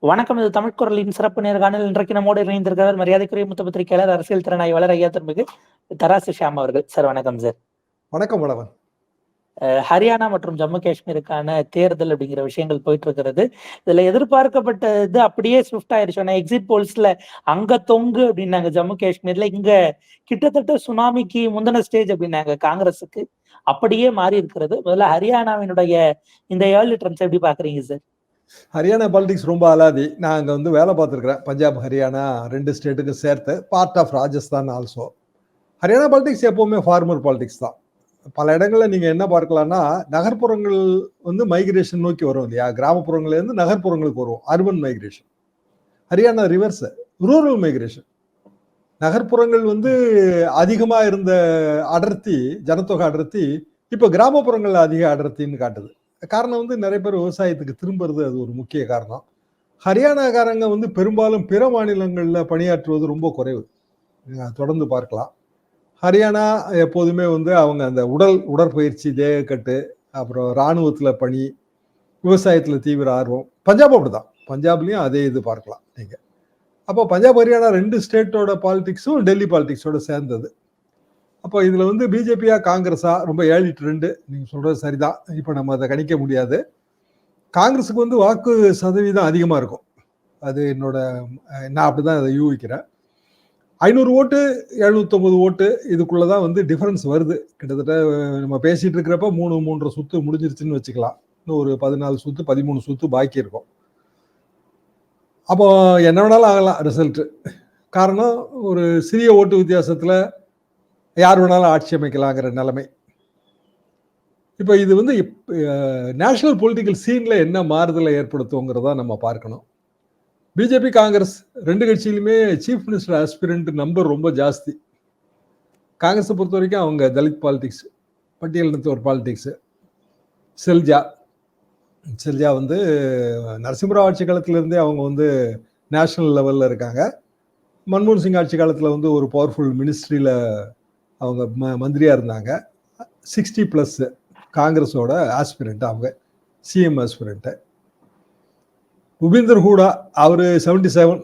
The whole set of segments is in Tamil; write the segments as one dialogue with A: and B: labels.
A: வணக்கம். இது தமிழ் குரலின் சிறப்பு நேர்காணல். இன்றைக்கு நம்மோடு இணைந்திருக்கிறார் மரியாதைக்குரிய மூத்த பத்திரிகையாளர், அரசியல் திறனாய்வாளர் ஐயா திருமிகு தராசு ஷியாம் அவர்கள். சார் வணக்கம் சார்.
B: வணக்கம் வணக்கம்.
A: ஹரியானா மற்றும் ஜம்மு காஷ்மீருக்கான தேர்தல் அப்படிங்கிற விஷயங்கள் போயிட்டு இருக்கிறது. இதுல எதிர்பார்க்கப்பட்டது அப்படியே ஸ்விஃப்ட் ஆயிடுச்சு. ஆனா எக்ஸிட் போல்ஸ்ல அங்க தொங்கு அப்படின்னாங்க ஜம்மு காஷ்மீர்ல, இங்க கிட்டத்தட்ட சுனாமிக்கு முந்தின ஸ்டேஜ் அப்படின்னாங்க காங்கிரஸுக்கு. அப்படியே மாறி இருக்கிறது. முதல்ல ஹரியானாவினுடைய இந்த ஏர்லி ட்ரெண்ட்ஸ் எப்படி பாக்குறீங்க சார்?
B: ஹரியானா பாலிடிக்ஸ் ரொம்ப அலாதி. நான் அங்கே வேலை பார்த்துருக்கிறேன். பஞ்சாப், ஹரியானா 2 ஸ்டேட்டுக்கு சேர்த்து, part of Rajasthan also. Haryana politics எப்போவுமே ஃபார்மர் பாலிடிக்ஸ் தான். பல இடங்களில் நீங்கள் என்ன பார்க்கலாம்னா, நகர்ப்புறங்கள் மைக்ரேஷன் நோக்கி வரும் இல்லையா, கிராமப்புறங்கள்லேருந்து நகர்ப்புறங்களுக்கு வரும், urban migration. Haryana reverse, rural migration. நகர்ப்புறங்கள் அதிகமாக இருந்த அடர்த்தி, ஜனத்தொகை அடர்த்தி இப்போ கிராமப்புறங்கள் அதிக அடர்த்தின்னு காட்டுது. காரணம் நிறைய பேர் விவசாயத்துக்கு திரும்புறது, அது ஒரு முக்கிய காரணம். ஹரியானாக்காரங்க பெரும்பாலும் பிற மாநிலங்களில் பணியாற்றுவது ரொம்ப குறைவு. தொடர்ந்து பார்க்கலாம். ஹரியானா எப்போதுமே அவங்க அந்த உடற்பயிற்சி, தேகக்கட்டு, அப்புறம் இராணுவத்தில் பணி, விவசாயத்தில் தீவிர ஆர்வம். பஞ்சாப் அப்படிதான். பஞ்சாப்லேயும் அதே இது பார்க்கலாம் நீங்கள். அப்போ பஞ்சாப், ஹரியானா 2 ஸ்டேட்டோட பாலிடிக்ஸும் டெல்லி பாலிடிக்ஸோட சேர்ந்தது. அப்போ இதில் பிஜேபியா காங்கிரஸா ரொம்ப ஏர்லி ட்ரெண்டு. நீங்கள் சொல்கிறது சரிதான். இப்போ நம்ம அதை கணிக்க முடியாது. காங்கிரஸுக்கு வாக்கு சதவீதம் அதிகமாக இருக்கும். அது நான் அப்படி தான் அதை யூகிக்கிறேன். 500 ஓட்டு 750 ஓட்டு இதுக்குள்ளே தான் டிஃபரன்ஸ் வருது. கிட்டத்தட்ட நம்ம பேசிகிட்டு இருக்கிறப்ப 3.5 சுற்று முடிஞ்சிருச்சுன்னு வச்சுக்கலாம். இன்னும் ஒரு 14 சுற்று 13 சுற்று பாக்கி இருக்கும். அப்போ என்ன வேணாலும் ஆகலாம் ரிசல்ட்டு. காரணம், ஒரு சிறிய ஓட்டு வித்தியாசத்தில் யார் வேணாலும் ஆட்சி அமைக்கலாங்கிற நிலைமை. இப்போ இது நேஷனல் பொலிட்டிக்கல் சீனில் என்ன மாறுதலை ஏற்படுத்துங்கிறதா நம்ம பார்க்கணும். பிஜேபி, காங்கிரஸ் 2 கட்சியிலுமே சீஃப் மினிஸ்டர் ஆஸ்பிரண்ட் நம்பர் ரொம்ப ஜாஸ்தி. காங்கிரஸை பொறுத்த வரைக்கும் அவங்க தலித் பாலிடிக்ஸ், பட்டியலினத்தோர் பாலிடிக்ஸு. செல்ஜா நரசிம்மராவ் ஆட்சி காலத்திலேருந்தே அவங்க நேஷனல் லெவலில் இருக்காங்க. மன்மோகன் சிங் ஆட்சி காலத்தில் ஒரு பவர்ஃபுல் மினிஸ்ட்ரியில் அவங்க மந்திரியாக இருந்தாங்க. 60+ காங்கிரஸோட ஆஸ்பிரண்ட், அவங்க சிஎம் ஆஸ்பிரண்ட்டு. புபீந்தர் ஹூடா, அவர் 77.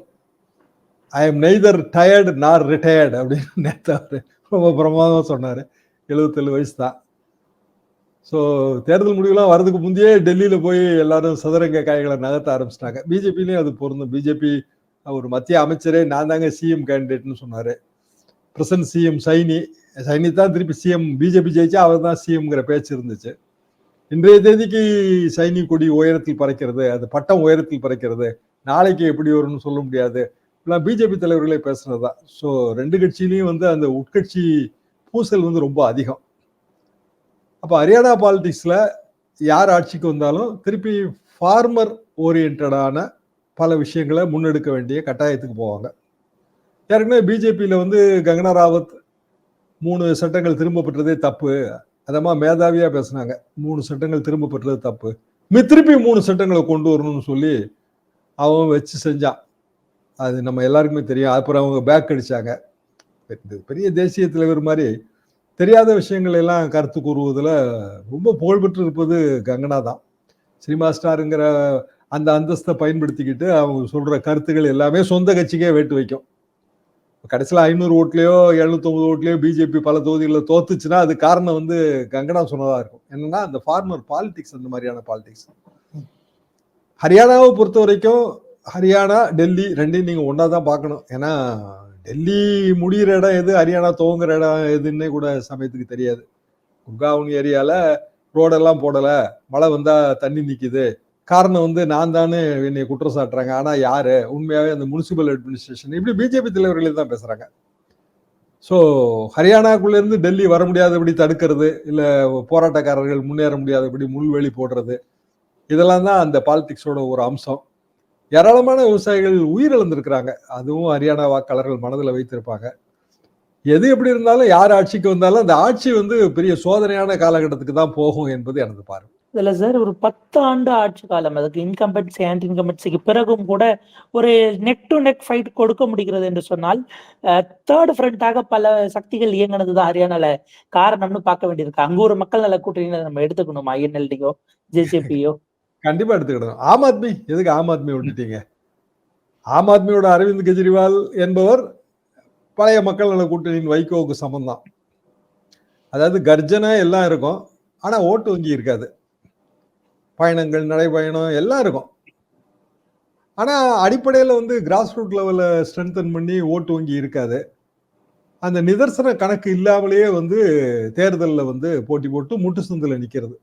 B: I am neither tired nor retired அப்படின்னு நேற்று அவர் ரொம்ப பிரமாதமாக சொன்னார். 77 வயசு தான். ஸோ தேர்தல் முடிவுலாம் வரதுக்கு முந்தையே டெல்லியில் போய் எல்லாரும் சதுரங்க காய்களை நகர்த்த ஆரம்பிச்சிட்டாங்க. பிஜேபிலையும் அது பொருந்தும். பிஜேபி ஒரு மத்திய அமைச்சரே நான் தாங்க சிஎம் கேண்டிடேட்னு சொன்னார். பிரசன்ட் சிஎம் சைனி தான் திருப்பி சிஎம். பிஜேபி ஜெயிச்சா அவர் தான் சிஎம்ங்கிற பேச்சு இருந்துச்சு. இன்றைய தேதிக்கு சைனி கொடி உயரத்தில் பறக்கிறது, அது பட்டம் உயரத்தில் பறக்கிறது. நாளைக்கு எப்படி வரும்னு சொல்ல முடியாது. இப்பெல்லாம் பிஜேபி தலைவர்களே பேசுறது தான். ஸோ 2 கட்சியிலையும் அந்த உட்கட்சி பூசல் ரொம்ப அதிகம். அப்போ ஹரியானா பாலிடிக்ஸில் யார் ஆட்சிக்கு வந்தாலும் திருப்பி ஃபார்மர் ஓரியன்டான பல விஷயங்களை முன்னெடுக்க வேண்டிய கட்டாயத்துக்கு போவாங்க. ஏற்கனவே பிஜேபியில் கங்கனா ராவத் 3 சட்டங்கள் திரும்ப பெற்றதே தப்பு, அதமா மேதாவியாக பேசினாங்க. 3 சட்டங்கள் திரும்ப பெற்றது தப்பு, திருப்பி 3 சட்டங்களை கொண்டு வரணும்னு சொல்லி அவன் வச்சு செஞ்சான். அது நம்ம எல்லாருக்குமே தெரியும். அப்புறம் அவங்க பேக் அடிச்சாங்க. பெரிய தேசிய தலைவர் மாதிரி தெரியாத விஷயங்கள் எல்லாம் கருத்து கூறுவதில் ரொம்ப புகழ்பெற்று இருப்பது கங்கனா தான். சினிமா ஸ்டாருங்கிற அந்த அந்தஸ்தை பயன்படுத்திக்கிட்டு அவங்க சொல்ற கருத்துக்கள் எல்லாமே சொந்த கட்சிக்கே வேட்டு வைக்கும். கடைசியில் 500 ஓட்லையோ 750 ஓட்லையோ பிஜேபி பல தொகுதிகளில் தோத்துச்சுன்னா அது காரணம் கங்கனா சொன்னதா இருக்கும். என்னன்னா அந்த ஃபார்மர் பாலிடிக்ஸ், அந்த மாதிரியான பாலிடிக்ஸ். ஹரியானாவை பொறுத்த வரைக்கும் ஹரியானா, டெல்லி 2 நீங்க ஒன்னா தான் பார்க்கணும். ஏன்னா டெல்லி முடிகிற இடம் எது, ஹரியானா துவங்குற இடம் எதுன்னே கூட சமயத்துக்கு தெரியாது. குர்காவுன் ஏரியால ரோடெல்லாம் போடல, மழை வந்தா தண்ணி நிக்குது, காரணம் நான் தானே என்னை குற்றம் சாட்டுறாங்க. ஆனா யாரு உண்மையாவே அந்த முனிசிபல் அட்மினிஸ்ட்ரேஷன், இப்படி பிஜேபி தலைவர்களே தான் பேசுறாங்க. ஸோ ஹரியானாக்குள்ள இருந்து டெல்லி வர முடியாதபடி தடுக்கிறது, இல்ல போராட்டக்காரர்கள் முன்னேற முடியாதபடி முள்வேலி போடுறது, இதெல்லாம் தான் அந்த பாலிடிக்ஸோட ஒரு அம்சம். ஏராளமான விவசாயிகள் உயிரிழந்திருக்கிறாங்க. அதுவும் ஹரியானா வாக்காளர்கள் மனதில் வைத்திருப்பாங்க. எது எப்படி இருந்தாலும் யார் ஆட்சிக்கு வந்தாலும் அந்த ஆட்சி பெரிய சோதனையான காலகட்டத்துக்கு தான் போகும் என்பது எனது பார்வை.
A: இதுல சார் ஒரு 10 ஆண்டு ஆட்சி காலம், அதுக்கு இன்கம்பன்சி ஆன்டி இன்கம்பன்சிக்கு பிறகும் கூட ஒரு நெக் டு நெக் ஃபைட் கொடுக்க முடிகிறது என்று சொன்னால், தேர்ட் ஃப்ரண்டாக பல சக்திகள் இயங்கினதுதான் ஹரியானால காரணம்னு பார்க்க வேண்டியிருக்கு. அங்க ஒரு மக்கள் நல கூட்டணி நம்ம எடுத்துக்கணுமா? ஐஎன்எல்டியோ ஜேஜேபியோ?
B: கண்டிப்பா எடுத்துக்கிடணும். ஆம் ஆத்மி, எதுக்கு ஆம் ஆத்மி விட்டுட்டீங்க? ஆம் ஆத்மியோட அரவிந்த் கெஜ்ரிவால் என்பவர் பழைய மக்கள் நல கூட்டணியின் வைகோவுக்கு சமந்தான். அதாவது கர்ஜனை எல்லாம் இருக்கும், ஆனா ஓட்டு வங்கி இருக்காது. பயணங்கள், நடைபயணம் எல்லாம் இருக்கும். ஆனா அடிப்படையில் வந்து கிராஸ் ரூட் லெவல்ல ஸ்ட்ரென்தன் பண்ணி ஓட்டு வங்கி இருக்காது. அந்த நிதர்சன கணக்கு இல்லாமலேயே வந்து தேர்தலில் வந்து போட்டி போட்டு முட்டு சந்தில் நிற்கிறது.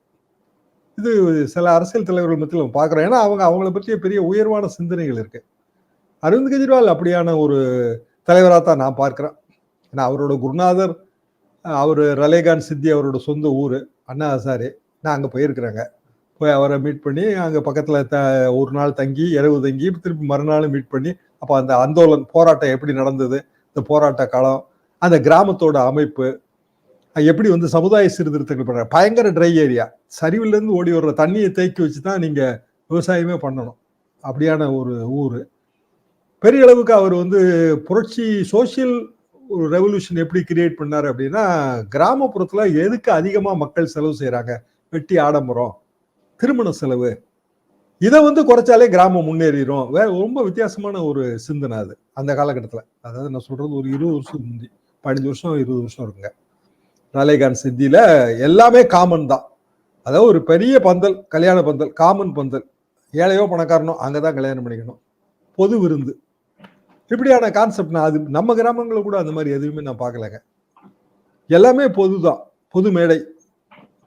B: இது சில அரசியல் தலைவர்கள் மத்தியில் நம்ம பார்க்குறோம். ஏன்னா அவங்கள பற்றிய பெரிய உயர்வான சிந்தனைகள் இருக்கு. அரவிந்த் கெஜ்ரிவால் அப்படியான ஒரு தலைவராக தான் நான் பார்க்கிறேன். ஏன்னா அவரோட குருநாதர் அவர் ரலேகான் சித்தி அவரோட சொந்த ஊர் அண்ணா ஹசாரே. நான் அங்கே போயிருக்கிறேங்க. போய் அவரை மீட் பண்ணி அங்கே பக்கத்தில் ஒரு நாள் தங்கி இரவு தங்கி திருப்பி மறுநாள் மீட் பண்ணி அப்போ அந்த ஆந்தோலன் போராட்டம் எப்படி நடந்தது, இந்த போராட்ட காலம், அந்த கிராமத்தோட அமைப்பு, எப்படி வந்து சமுதாய சீர்திருத்தங்கள் பண்றாங்க. பயங்கர ட்ரை ஏரியா, சரிவிலிருந்து ஓடி வர்ற தண்ணியை தேக்கி வச்சு தான் நீங்க விவசாயமே பண்ணணும். அப்படியான ஒரு ஊர். பெரிய அளவுக்கு அவர் வந்து புரட்சி சோசியல் ஒரு ரெவல்யூஷன் எப்படி கிரியேட் பண்ணாரு அப்படின்னா, கிராமப்புறத்துல எதுக்கு அதிகமா மக்கள் செலவு செய்யறாங்க, வெட்டி ஆடம்பரம், திருமண செலவு, இதை வந்து குறைச்சாலே கிராமம் முன்னேறிடும். வேற ரொம்ப வித்தியாசமான ஒரு சிந்தனை அது அந்த காலகட்டத்தில். அதாவது நான் சொல்றது ஒரு 20 வருஷம் முந்தி, 15 வருஷம் 20 வருஷம் இருக்குங்க. ரலேகான் சித்தியில எல்லாமே காமன் தான். அதாவது ஒரு பெரிய பந்தல், கல்யாண பந்தல், காமன் பந்தல், ஏழையோ பணக்காரனோ அங்கதான் கல்யாணம் பண்ணிக்கணும், பொது விருந்து, இப்படியான கான்செப்ட். நான் அது நம்ம கிராமங்களில் கூட அந்த மாதிரி எதுவுமே நான் பார்க்கலங்க. எல்லாமே பொதுதான், பொது மேடை,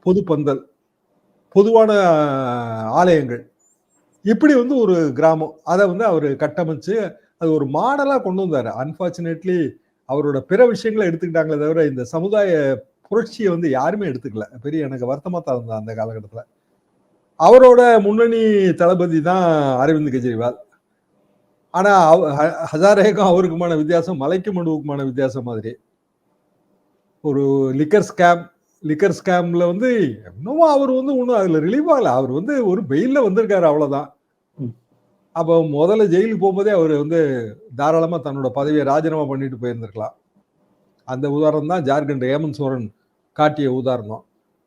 B: பொது பந்தல், பொதுவான ஆலயங்கள், இப்படி வந்து ஒரு கிராமம். அதை வந்து அவர் கட்டமைச்சு அது ஒரு மாடலா கொண்டு வந்தாரு. அன்பார்ச்சுனேட்லி அவரோட பிற விஷயங்களை எடுத்துக்கிட்டாங்களே தவிர இந்த சமுதாய புரட்சியை வந்து யாருமே எடுத்துக்கல. பெரிய எனக்கு வருத்தமா தான் இருந்தது அந்த காலகட்டத்தில். அவரோட முன்னணி தளபதி தான் அரவிந்த் கெஜ்ரிவால். ஆனா ஹசாரேக்கும் அவருக்குமான வித்தியாசம் மலைக்கு மடுவுக்குமான வித்தியாசம் மாதிரி. ஒரு லிக்கர் ஸ்கேம்ல வந்து என்னவோ அவர் வந்து ஒன்றும் அதுல ரிலீவ் ஆகல. அவர் வந்து ஒரு பெயில்ல வந்திருக்காரு, அவ்வளவுதான். அப்போ முதல்ல ஜெயிலுக்கு போகும்போதே அவர் வந்து தாராளமா தன்னோட பதவியை ராஜினாமா பண்ணிட்டு போயிருந்திருக்கலாம். அந்த உதாரணம் தான் ஜார்க்கண்ட் ஹேமந்த் சோரன் காட்டிய உதாரணம்.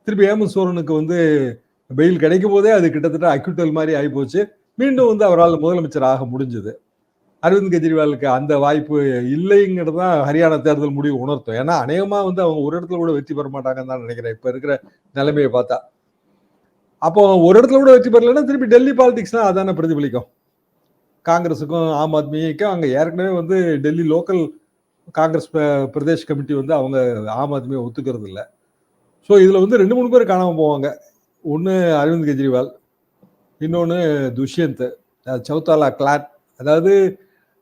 B: திருப்பி ஹேமந்த் சோரனுக்கு வந்து பெயில் கிடைக்கும் போதே அது கிட்டத்தட்ட அக்யூட்டல் மாதிரி ஆகிப்போச்சு. மீண்டும் வந்து அவரால் முதலமைச்சர் ஆக முடிஞ்சது. அரவிந்த் கெஜ்ரிவாலுக்கு அந்த வாய்ப்பு இல்லைங்கிறது தான் ஹரியானா தேர்தல் முடிவு உணர்த்தும். ஏன்னா அநேகமா வந்து அவங்க ஒரு இடத்துல கூட வெற்றி பெற மாட்டாங்கன்னு தான் நினைக்கிறேன் இப்ப இருக்கிற நிலைமையை பார்த்தா. அப்போ ஒரு இடத்துல கூட வெற்றி பெறலைன்னா திருப்பி டெல்லி பாலிடிக்ஸ் தான் அதான பிரதிபலிக்கும். காங்கிரஸுக்கும் ஆம் ஆத்மிக்கும் அங்கே ஏற்கனவே வந்து டெல்லி லோக்கல் காங்கிரஸ் பிரதேஷ் கமிட்டி வந்து அவங்க ஆம் ஆத்மியை ஒத்துக்கிறது இல்லை. ஸோ இதில் வந்து 2-3 பேர் காணாமல் போவாங்க. ஒன்று அரவிந்த் கெஜ்ரிவால், இன்னொன்று துஷ்யந்த், சௌதாலா கிளான். அதாவது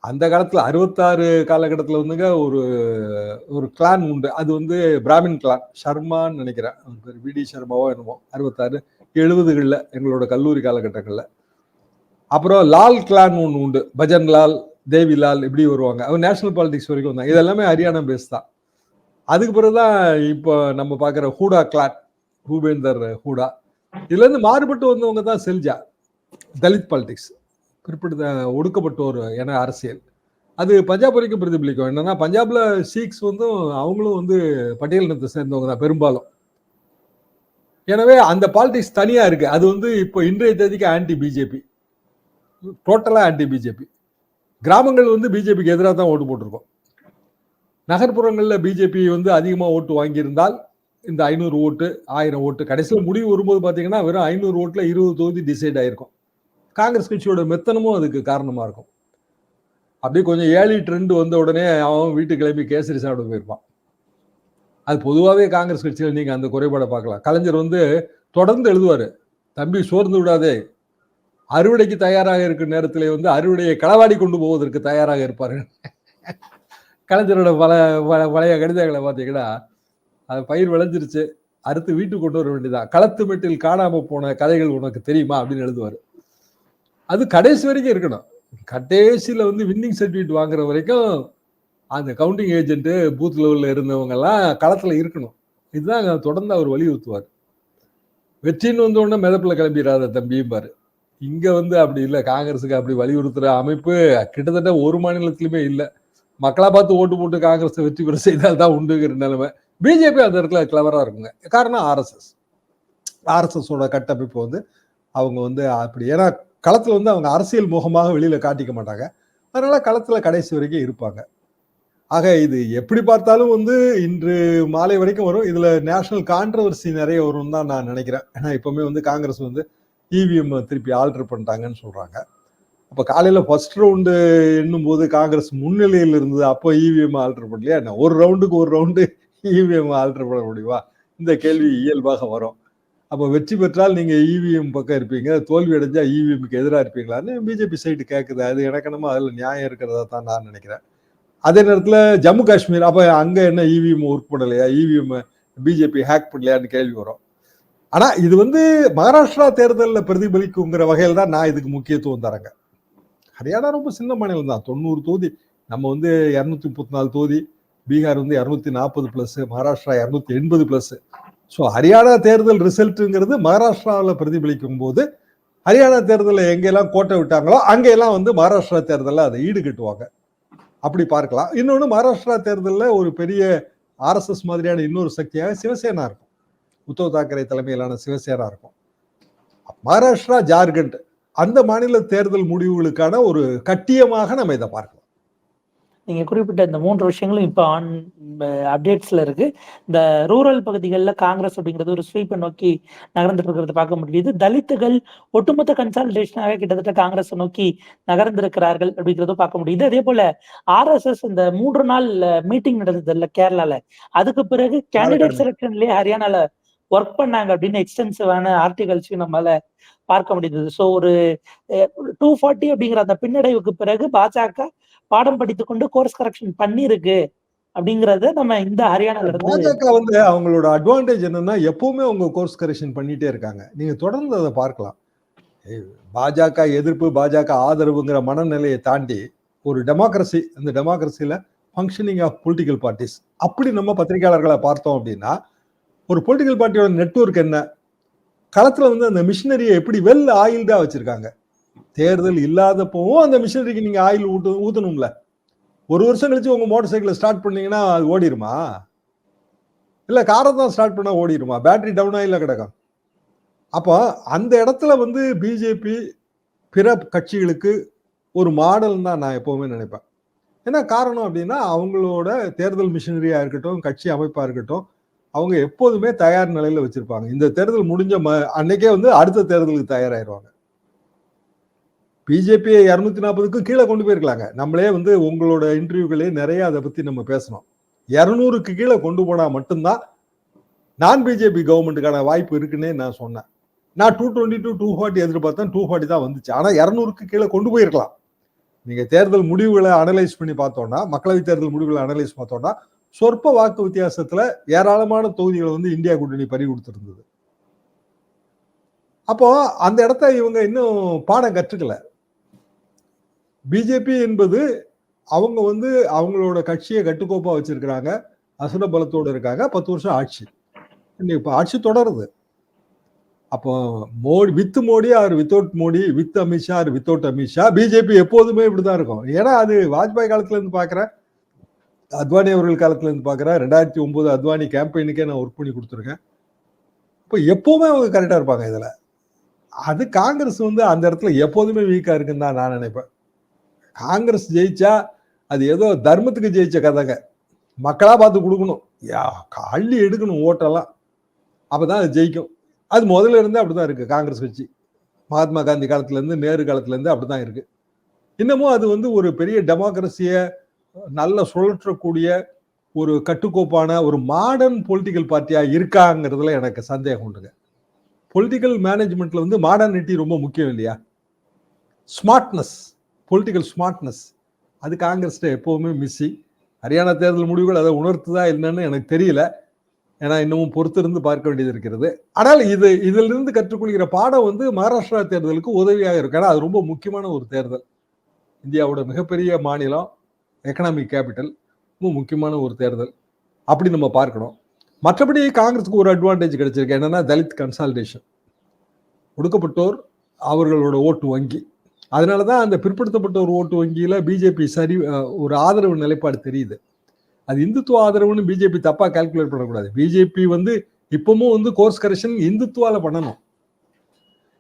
B: அந்த காலத்தில் 66 காலகட்டத்தில் வந்துங்க ஒரு கிளான் உண்டு. அது வந்து பிராமின் கிளான், ஷர்மான்னு நினைக்கிறேன், பேர் விடி சர்மாவோ என்னமோ. 66 70களில் எங்களோட கல்லூரி காலகட்டங்களில். அப்புறம் லால் கிளான் ஒன்று உண்டு, பஜன் லால், தேவி லால், இப்படி வருவாங்க. அவர் நேஷனல் பாலிடிக்ஸ் வரைக்கும் வந்தாங்க. இது எல்லாமே ஹரியானா பேஸ் தான். அதுக்கு பிறகுதான் இப்போ நம்ம பார்க்குற ஹூடா கிளான், பூபேந்தர் ஹூடா. இதுல இருந்து மாறுபட்டு வந்தவங்க தான் செல்ஜா, தலித் பாலிடிக்ஸ், குறிப்பிட்ட ஒடுக்கப்பட்டோர் என அரசியல். அது பஞ்சாப் வரைக்கும் பிரதிபலிக்கும். என்னன்னா பஞ்சாப்ல சீக்ஸ் வந்து அவங்களும் வந்து பட்டியல் இனத்தை சேர்ந்தவங்க தான் பெரும்பாலும். எனவே அந்த பாலிடிக்ஸ் தனியா இருக்கு. அது வந்து இப்போ இன்றைய தேதிக்கு ஆன்டி பிஜேபி, டோட்டலா ஆன்டி பிஜேபி. கிராமங்கள் வந்து பிஜேபிக்கு எதிராக தான் ஓட்டு போட்டிருக்கோம். நகர்ப்புறங்களில் பிஜேபி வந்து அதிகமாக ஓட்டு வாங்கியிருந்தால் இந்த 500 ஓட்டு 1000 ஓட்டு கடைசியில் முடிவு வரும்போது பார்த்தீங்கன்னா வெறும் 500 ஓட்டுல 20 தொகுதி டிசைட் ஆயிருக்கும். காங்கிரஸ் கட்சியோட மெத்தனமும் அதுக்கு காரணமா இருக்கும். அப்படியே கொஞ்சம் ஏர்லி ட்ரெண்ட் வந்த உடனே அவன் வீட்டு கிளம்பி கேசரி சாப்பிட போயிருப்பான். அது பொதுவாகவே காங்கிரஸ் கட்சியில் நீங்க அந்த குறைபாடை பார்க்கலாம். கலைஞர் வந்து தொடர்ந்து எழுதுவாரு, தம்பி சோர்ந்து விடாதே, அறுவடைக்கு தயாராக இருக்கிற நேரத்தில் வந்து அறுவடையை களவாடி கொண்டு போவதற்கு தயாராக இருப்பாரு. கலைஞரோட பழைய கடிதங்களை பார்த்தீங்கன்னா, அது பயிர் விளைஞ்சிருச்சு, அறுத்து வீட்டுக்கு கொண்டு வர வேண்டியதான், களத்து மெட்டில் காணாம போன கதைகள் உனக்கு தெரியுமா அப்படின்னு எழுதுவாரு. அது கடைசி வரைக்கும் இருக்கணும். கடைசியில வந்து வின்னிங் சர்டிஃபிகேட் வாங்குற வரைக்கும் அந்த கவுண்டிங் ஏஜென்ட் பூத் லெவல்ல இருந்தவங்க எல்லாம் களத்துல இருக்கணும். இதுதான் தொடர்ந்து அவர் வலியுறுத்துவார். வெற்றின்னு வந்த உடனே மிதப்புல கிளம்பிடாத தம்பியும் பாரு. இங்க வந்து அப்படி இல்லை. காங்கிரஸுக்கு அப்படி வலியுறுத்துற அமைப்பு கிட்டத்தட்ட ஒரு மாநிலத்திலுமே இல்லை. மக்களா பார்த்து ஓட்டு போட்டு காங்கிரஸை வெற்றி பெற செய்தால் தான் உண்டுங்கிற நிலைமை. பிஜேபி அந்த இடத்துல கிளவரா இருக்குங்க. காரணம் ஆர்எஸ்எஸோட கட்டமைப்பு வந்து அவங்க வந்து அப்படி. ஏன்னா களத்துல வந்து அவங்க அரசியல் முகமாக வெளியில காட்டிக்க மாட்டாங்க. அதனால களத்துல கடைசி வரைக்கும் இருப்பாங்க. ஆக இது எப்படி பார்த்தாலும் வந்து இன்று மாலை வரைக்கும் வரும். இதுல நேஷனல் கான்ட்ரவர்சி நிறைய வரும் தான் நான் நினைக்கிறேன். ஏன்னா இப்பவுமே வந்து காங்கிரஸ் வந்து இவிஎம் திருப்பி ஆல்டர் பண்ணிட்டாங்கன்னு சொல்றாங்க. அப்ப காலையில ஃபர்ஸ்ட் ரவுண்டு எண்ணும் போது காங்கிரஸ் முன்னிலையில் இருந்தது. அப்போ இவிஎம் ஆல்டர் பண்ணலையா என்ன? ஒரு ரவுண்டு இவிஎம் ஆல்டர் பண்ண முடியுமா? இந்த கேள்வி இயல்பாக வரும். அப்போ வெற்றி பெற்றால் நீங்க இவிஎம் பக்கம் இருப்பீங்க, தோல்வி அடைஞ்சா இவிஎம்க்கு எதிராக இருப்பீங்களான்னு பிஜேபி சைடு கேட்குது. அது எனக்கு என்னமோ அதுல நியாயம் இருக்கிறதா தான் நான் நினைக்கிறேன். அதே நேரத்தில் ஜம்மு காஷ்மீர் அப்ப அங்க என்ன இவிஎம் ஒர்க் பண்ணலையா, இவிஎம் பிஜேபி ஹேக் பண்ணலையான்னு கேள்வி வரும். ஆனா இது வந்து மகாராஷ்டிரா தேர்தலில் பிரதிபலிக்குங்கிற வகையில் தான் நான் இதுக்கு முக்கியத்துவம் தரேங்க. ஹரியானா ரொம்ப சின்ன மாநிலம் தான், 90 தொகுதி. நம்ம வந்து 234 தொகுதி, பீகார் வந்து 240 plus, Maharashtra 280 plus. So Haryana தேர்தல் ரிசல்ட்டுங்கிறது மகாராஷ்டிராவில் பிரதிபலிக்கும் போது ஹரியானா தேர்தலில் எங்கெல்லாம் கோட்டை விட்டாங்களோ அங்கெல்லாம் வந்து மகாராஷ்டிரா தேர்தலில் அதை ஈடு கட்டுவாங்க. அப்படி பார்க்கலாம். இன்னொன்று, மகாராஷ்டிரா தேர்தலில் ஒரு பெரிய ஆர்எஸ்எஸ் மாதிரியான இன்னொரு சக்தியாக சிவசேனா இருக்கும். உத்தவ் தாக்கரே தலைமையிலான சிவசேனா இருக்கும். மகாராஷ்டிரா, ஜார்க்கண்ட் அந்த மாநில தேர்தல் முடிவுகளுக்கான ஒரு கட்டியமாக நம்ம இதை பார்க்கலாம்.
A: நீங்க குறிப்பிட்ட இந்த 3 விஷயங்களும் இப்ப அப்டேட்ஸ்ல இருக்கு. இந்த ரூரல் பகுதிகளில் காங்கிரஸ் அப்படிங்கிறது ஒரு ஸ்வீப்பை நோக்கி நகர்ந்துட்டு இருக்கிறத பார்க்க முடியுது. தலித்துகள் ஒட்டுமொத்த கன்சாலிடேஷனாவே கிட்டத்தட்ட காங்கிரஸ் நோக்கி நகர்ந்திருக்கிறார்கள் அப்படிங்கிறதும் பார்க்க முடியுது. அதே போல ஆர்எஸ்எஸ் இந்த 3 நாள் மீட்டிங் நடந்தது இல்ல கேரளால, அதுக்கு பிறகு கேண்டிடேட் செலக்ஷன்லயே ஹரியானால ஒர்க் பண்ணாங்க அப்படின்னு எக்ஸ்டென்சிவான ஆர்டிகல்ஸையும் நம்மளால பார்க்க முடியுது. ஸோ ஒரு 240 அப்படிங்கிற அந்த பின்னடைவுக்கு பிறகு பாஜக பாடம் படித்துக் கொண்டு கோர்ஸ் கரெக்ஷன் பண்ணிருக்கு அப்படிங்கறத நம்ம இந்த ஹரியானால இருந்து
B: பாஜக வந்து அவங்களோட அட்வான்டேஜ் என்னன்னா எப்பவுமே அவங்க கோர்ஸ் கரெக்ஷன் பண்ணிட்டே இருக்காங்க. நீங்க தொடர்ந்து அதை பார்க்கலாம். பாஜக எதிர்ப்பு, பாஜக ஆதரவுங்கிற மனநிலையை தாண்டி ஒரு டெமோக்ரஸி, அந்த டெமோக்ரஸில ஃபங்க்ஷனிங் ஆஃப் பொலிட்டிக்கல் பார்ட்டிஸ், அப்படி நம்ம பத்திரிகையாளர்களை பார்த்தோம் அப்படின்னா ஒரு பொலிட்டிக்கல் பார்ட்டியோட நெட்வொர்க் என்ன, களத்துல வந்து அந்த மிஷினரியை எப்படி வெல் ஆயில்டா வச்சிருக்காங்க. தேர்தல் இல்லாதப்பவும் அந்த மிஷினரிக்கு நீங்க ஆயில் ஊத்தணும்ல. ஒரு வருஷம் கழிச்சு உங்க மோட்டார் சைக்கிளை ஸ்டார்ட் பண்ணீங்கன்னா அது ஓடிடுமா? இல்ல காரை தான் ஸ்டார்ட் பண்ணா ஓடிடுமா? பேட்டரி டவுன் ஆயில கிடக்கும். அப்போ அந்த இடத்துல வந்து பிஜேபி பிற கட்சிகளுக்கு ஒரு மாடல் தான் நான் எப்பவுமே நினைப்பேன். என்ன காரணம் அப்படின்னா அவங்களோட தேர்தல் மிஷினரியா இருக்கட்டும், கட்சி அமைப்பா இருக்கட்டும், அவங்க எப்போதுமே தயார் நிலையில வச்சிருப்பாங்க. இந்த தேர்தல் முடிஞ்ச அன்னைக்கே வந்து அடுத்த தேர்தலுக்கு தயாராயிருவாங்க. பிஜேபியை 240க்கும் கீழே கொண்டு போயிருக்கலாங்க. நம்மளே வந்து உங்களோட இன்டர்வியூகளே நிறைய அதை பத்தி நம்ம பேசணும். 200க்கு கீழே கொண்டு போனா மட்டும்தான் நான் பிஜேபி கவர்மெண்ட்டுக்கான வாய்ப்பு இருக்குன்னே நான் சொன்னேன். நான் 220 to 240 எதிர்பார்த்தேன், 240 தான் வந்துச்சு. ஆனா 200க்கு கீழே கொண்டு போயிருக்கலாம். நீங்க தேர்தல் முடிவுகளை அனலைஸ் பண்ணி பார்த்தோம்னா, மக்களவை தேர்தல் முடிவுகளை அனலைஸ் பார்த்தோம்னா, சொற்ப வாக்கு வித்தியாசத்துல ஏராளமான தொகுதிகளை வந்து இந்தியா கூட்டணி பறி கொடுத்திருந்தது. அப்போ அந்த இடத்த இவங்க இன்னும் பாடம் கற்றுக்கல. பிஜேபி என்பது அவங்க வந்து அவங்களோட கட்சியை கட்டுக்கோப்பா வச்சிருக்கிறாங்க, அசுர பலத்தோடு இருக்காங்க. 10 வருஷம் ஆட்சி, இப்ப ஆட்சி தொடருது. அப்போ Modi with Modi or without Modi, with Amit Shah or without Amit Shah, BJP எப்போதுமே இப்படிதான் இருக்கும். ஏன்னா அது வாஜ்பாய் காலத்துல இருந்து பாக்குறேன், அத்வானி அவர்கள் காலத்துல இருந்து பாக்குறேன், 2009 அத்வானி கேம்பெயினுக்கே நான் ஒர்க் பண்ணி கொடுத்துருக்கேன். இப்போ எப்பவுமே அவங்க கரெக்டா இருப்பாங்க இதுல. அது காங்கிரஸ் வந்து அந்த இடத்துல எப்போதுமே வீக்கா இருக்குன்னு தான் நான் நினைப்பேன். காங்கிரஸ் ஜெயிச்சா அது ஏதோ தர்மத்துக்கு ஜெயிச்ச கதைங்க. மக்களா பார்த்து கொடுக்கணும், அள்ளி எடுக்கணும் ஓட்டெல்லாம், அப்பதான் அது ஜெயிக்கும். அது முதல்ல இருந்தே அப்படிதான் இருக்கு காங்கிரஸ் கட்சி. மகாத்மா காந்தி காலத்துல இருந்து, நேரு காலத்துல இருந்து அப்படிதான் இருக்கு. இன்னமும் அது வந்து ஒரு பெரிய டெமோக்ரஸிய நல்ல சுழற்றக்கூடிய ஒரு கட்டுக்கோப்பான ஒரு மாடர்ன் பொலிட்டிக்கல் பார்ட்டியா இருக்காங்கிறதுல எனக்கு சந்தேகம் உண்டுங்க. பொலிட்டிக்கல் மேனேஜ்மெண்ட்ல வந்து மாடர்னிட்டி ரொம்ப முக்கியம் இல்லையா? ஸ்மார்ட்னஸ், பொலிட்டிக்கல் ஸ்மார்ட்னஸ், அது காங்கிரஸ்ட எப்பவுமே மிஸ்ஸிங். ஹரியானா தேர்தல் முடிவுகள் அதை உணர்த்துதா என்னன்னு எனக்கு தெரியல. ஏன்னா இன்னமும் பொறுத்திருந்து பார்க்க வேண்டியது இருக்கிறது. ஆனால் இதுல இருந்து கற்றுக்கொள்கிற பாடம் வந்து மகாராஷ்டிரா தேர்தலுக்கு உதவியாக இருக்கு. ஏன்னா அது ரொம்ப முக்கியமான ஒரு தேர்தல். இந்தியாவோட மிகப்பெரிய மாநிலம், எக்கனாமிக் கேபிட்டல், ரொம்ப முக்கியமான ஒரு தேர்தல். அப்படி நம்ம பார்க்கணும். மற்றபடி காங்கிரஸுக்கு ஒரு அட்வான்டேஜ் கிடைச்சிருக்கு. என்னன்னா தலித் கன்சாலிடேஷன், ஒடுக்கப்பட்டோர் அவர்களோட ஓட்டு வங்கி. அதனாலதான் அந்த பிற்படுத்தப்பட்ட ஒரு ஓட்டு வங்கியில பிஜேபி சரி ஒரு ஆதரவு நிலைப்பாடு தெரியுது. அது இந்துத்துவ ஆதரவுன்னு பிஜேபி தப்பா கால்குலேட் பண்ணக்கூடாது. பிஜேபி வந்து இப்பவும் வந்து கோர்ஸ் கரெக்ஷன் இந்துத்துவால பண்ணணும்.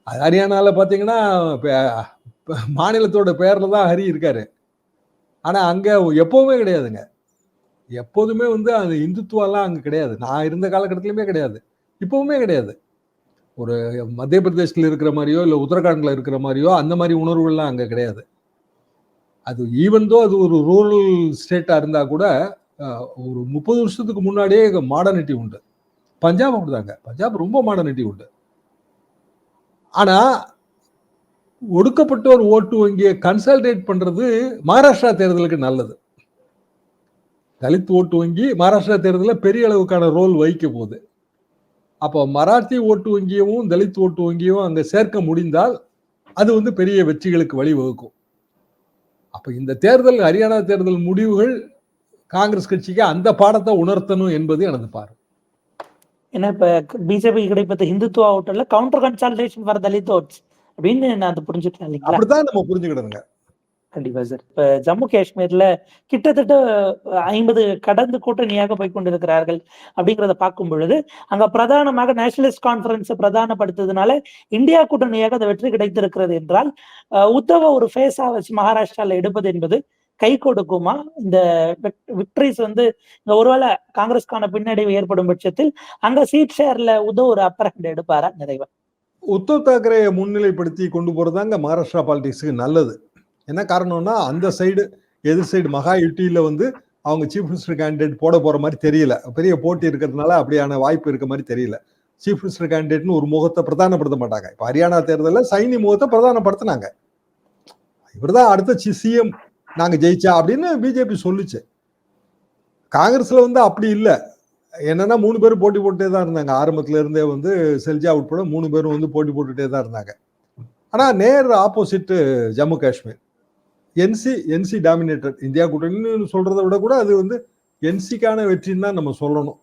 B: ஹரியானால பாத்தீங்கன்னா மாநிலத்தோட பேர்ல தான் ஹரி இருக்காரு. ஆனா அங்க எப்பவுமே கிடையாதுங்க. எப்போதுமே வந்து அது இந்துத்துவாலாம் அங்க கிடையாது. நான் இருந்த காலகட்டத்திலுமே கிடையாது. இப்பவுமே கிடையாது. ஒரு மத்திய பிரதேசத்துல இருக்கிற மாரியோ, இல்ல உத்தரகாண்ட்ல இருக்கிற மாரியோ, அந்த மாரி உணர்வுகள்லாம் அங்க கிடையாது. அது ஈவன் தோ அது ஒரு ரூரல் ஸ்டேட்டா இருந்தா கூட, ஒரு 30 வருஷத்துக்கு முன்னாடியே மாடர்னிட்டி உண்டு. பஞ்சாப் அப்படிதாங்க. பஞ்சாப் ரொம்ப மாடர்னிட்டி உண்டு. ஆனா, ஒடுக்கப்பட்டோர் ஓட்டு வங்கிய கன்சாலிடேட் பண்றது மகாராஷ்டிரா தேர்தலுக்கு நல்லது. தலித் ஓட்டு வங்கி மகாராஷ்டிரா தேர்தல்ல பெரிய அளவுக்கான ரோல் வகிக்க போகுது. அப்போ மராத்தி ஓட்டு வங்கியவும், தலித் ஓட்டு வங்கியும் அங்க சேர்க்க முடிந்தால், அது வந்து பெரிய வெற்றிகளுக்கு வழிவகுக்கும். அப்ப இந்த தேர்தல், ஹரியானா தேர்தல் முடிவுகள் காங்கிரஸ் கட்சிக்கு அந்த பாடத்தை உணர்த்தணும் என்பது எனது பார்வை.
A: ஏன்னா இப்ப பிஜேபி கிடைப்பது ஹிந்துத்துவா ஓட்டுல counter consolidation for Dalit votes அப்படின்னு நான் அதை புரிஞ்சுக்கலாம் இல்லைங்களா?
B: அப்படித்தான் நம்ம புரிஞ்சுக்கிடணுங்க.
A: கண்டிப்பா சார். இப்ப ஜம்மு காஷ்மீர்ல கிட்டத்தட்ட 50 கடந்து கூட்டணியாக போய் கொண்டிருக்கிறார்கள் அப்படிங்கிறத பார்க்கும் பொழுது, அங்க பிரதானமாக நேஷனலிஸ்ட் கான்ஃபரன்ஸ பிரதானப்படுத்துறதுனால இந்தியா கூட்டணியாக அந்த வெற்றி கிடைத்திருக்கிறது என்றால், உத்தவ ஒரு ஃபேஸா வச்சு மகாராஷ்டிரால எடுப்பது என்பது கை கொடுக்குமா? இந்த விக்டரிஸ் வந்து இங்க ஒருவேளை காங்கிரஸ்க்கான பின்னடைவு ஏற்படும் பட்சத்தில், அங்க சீட் ஷேர்ல உத்தவ் ஒரு அப்பர் ஹேண்ட் எடுப்பாரா நிறைவா?
B: உத்தவ் தாக்கரேய முன்னிலைப்படுத்தி கொண்டு போறதாங்க மகாராஷ்டிரா பாலிடிக்ஸ்க்கு நல்லது. என்ன காரணம்னா, அந்த சைடு எதிர் சைடு மகா யுட்டியில வந்து அவங்க சீஃப் மினிஸ்டர் கேண்டிடேட் போட போற மாரி தெரியல. பெரிய போட்டி இருக்கிறதுனால அப்படியான வாய்ப்பு இருக்க மாரி தெரியல. சீஃப் மினிஸ்டர் கேண்டிடேட்னு ஒரு முகத்தை பிரதானப்படுத்த மாட்டாங்க. இப்ப ஹரியானா தேர்தல்ல சைனி முகத்தை பிரதானப்படுத்தினாங்க. இவர்தான் அடுத்த சிஎம் நாங்க ஜெயிச்சா அப்படின்னு பிஜேபி சொல்லுச்சு. காங்கிரஸ்ல வந்து அப்படி இல்ல. என்னன்னா 3 பேரும் போட்டி போட்டுட்டே தான் இருந்தாங்க. ஆரம்பத்துல இருந்தே வந்து செல்ஜா உட்பட 3 பேரும் வந்து போட்டி போட்டுட்டே தான் இருந்தாங்க. ஆனா நேர் opposite Jammu Kashmir. NC dominated. India கூட்டணின்னு சொல்றதை விட கூட அது வந்து என்சிக்கான வெற்றின்னு தான் நம்ம சொல்லணும்.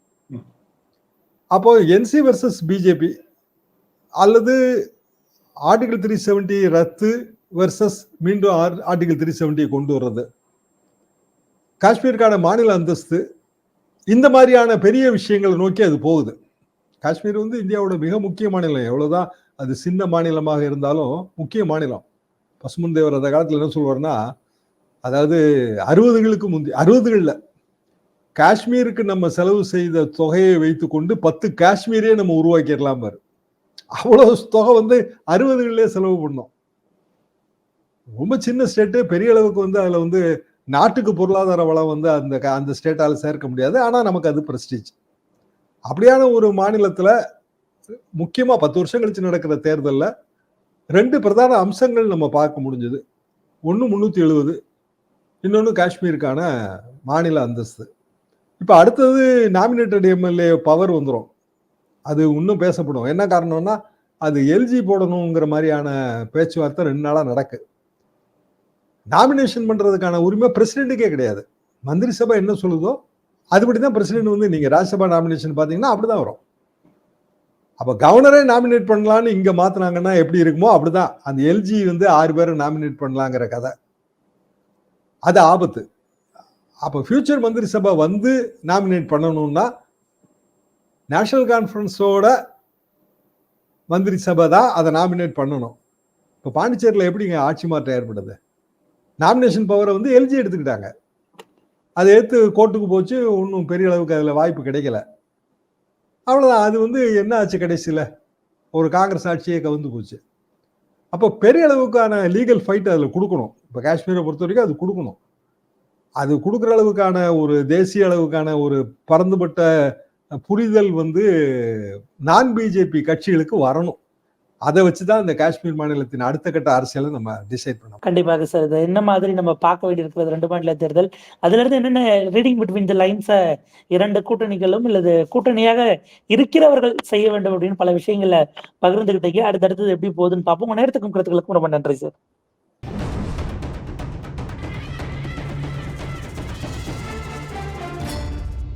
B: அப்போ என்சி வெர்சஸ் பிஜேபி அல்லது ஆர்டிகல் 370 ரத்து வெர்சஸ் மீண்டும் ஆர்டிகல் 370 கொண்டு வர்றது, காஷ்மீருக்கான மாநில அந்தஸ்து, இந்த மாதிரியான பெரிய விஷயங்களை நோக்கி அது போகுது. காஷ்மீர் வந்து இந்தியாவோட மிக முக்கிய மாநிலம். எவ்வளவுதான் அது சின்ன மாநிலமாக இருந்தாலும் முக்கிய மாநிலம். பசுமன் தேவர் அந்த காலத்துல என்ன சொல்வார்னா, அதாவது 60களுக்கு முந்தி 60கள்ல காஷ்மீருக்கு நம்ம செலவு செய்த தொகையை வைத்துக்கொண்டு 10 காஷ்மீரே நம்ம உருவாக்கிடலாம் பாரு. அவ்வளவு தொகை வந்து 60களிலே செலவு பண்ணோம். ரொம்ப சின்ன ஸ்டேட்டு, பெரிய அளவுக்கு வந்து அதுல வந்து நாட்டுக்கு பொருளாதார வளம் வந்து அந்த ஸ்டேட்டால சேர்க்க முடியாது. ஆனா நமக்கு அது பிரஸ்டீஜ். அப்படியான ஒரு மாநிலத்துல முக்கியமா 10 வருஷம் கழிச்சு நடக்கிற தேர்தல்ல 2 பிரதான அம்சங்கள் நம்ம பார்க்க முடிஞ்சது. ஒன்னு 370, இன்னொன்னு காஷ்மீருக்கான மாநில அந்தஸ்து. இப்ப அடுத்தது நாமினேட்டட் எம்எல்ஏ பவர் வந்துடும். அது இன்னும் பேசப்படும். என்ன காரணம்னா, அது எல்ஜி போடணுங்கிற மாதிரியான பேச்சுவார்த்தை 2 நாளா நடக்கு. நாமினேஷன் பண்றதுக்கான உரிமை பிரசிடென்ட்டுக்கே கிடையாது. மந்திரி சபை என்ன சொல்லுதோ அதுபடிதான் பிரசிடென்ட் வந்து, நீங்க ராஜ்யசபா நாமினேஷன் பாத்தீங்கன்னா அப்படிதான் வரும். அப்ப கவர்னரே நாமினேட் பண்ணலான்னு இங்க மாத்தினாங்கன்னா எப்படி இருக்குமோ அப்படிதான். அந்த எல்ஜி வந்து 6 பேரை நாமினேட் பண்ணலாங்கிற கதை. அது ஆபத்து. அப்ப ஃபியூச்சர் மந்திரி சபை வந்து நாமினேட் பண்ணணும்னா நேஷனல் கான்ஃபரன்ஸோட மந்திரி சபை தான் அதை நாமினேட் பண்ணணும். இப்ப பாண்டிச்சேரியில் எப்படிங்க ஆட்சி மாற்றம் ஏற்படுது? நாமினேஷன் பவரை வந்து எல்ஜி எடுத்துக்கிட்டாங்க. அதை எடுத்து கோர்ட்டுக்கு போச்சு. ஒன்றும் பெரிய அளவுக்கு அதுல வாய்ப்பு கிடைக்கல. அவ்வளவுதான். அது வந்து என்ன ஆச்சு கடைசியில? ஒரு காங்கிரஸ் ஆட்சியே கவுந்து போச்சு. அப்போ பெரிய அளவுக்கான லீகல் ஃபைட் அதுல கொடுக்கணும். இப்ப காஷ்மீரை பொறுத்த வரைக்கும் அது கொடுக்கணும். அது கொடுக்குற அளவுக்கான ஒரு தேசிய அளவுக்கான ஒரு பரந்துபட்ட புரிதல் வந்து நான் பிஜேபி கட்சிகளுக்கு வரணும். அதை வச்சுதான் இந்த காஷ்மீர் மாநிலத்தின் அடுத்த கட்ட அரசியலை நம்ம டிசைட் பண்ணணும்.
A: கண்டிப்பாக சார். இது என்ன மாதிரி நம்ம பார்க்க வேண்டியிருக்கிறது 2 மாநில தேர்தல். அதுல இருந்து என்னென்ன ரீடிங் பிட்வீன் தி லைன்ஸ 2 கூட்டணிகளும் அல்லது கூட்டணியாக இருக்கிறவர்கள் செய்ய வேண்டும் அப்படின்னு பல விஷயங்கள பகிர்ந்துகிட்டீங்க. அடுத்தடுத்தது எப்படி போகுதுன்னு பார்ப்போம். உங்க நேரத்துக்கும் கருத்துக்களுக்கும் ரொம்ப நன்றி சார்.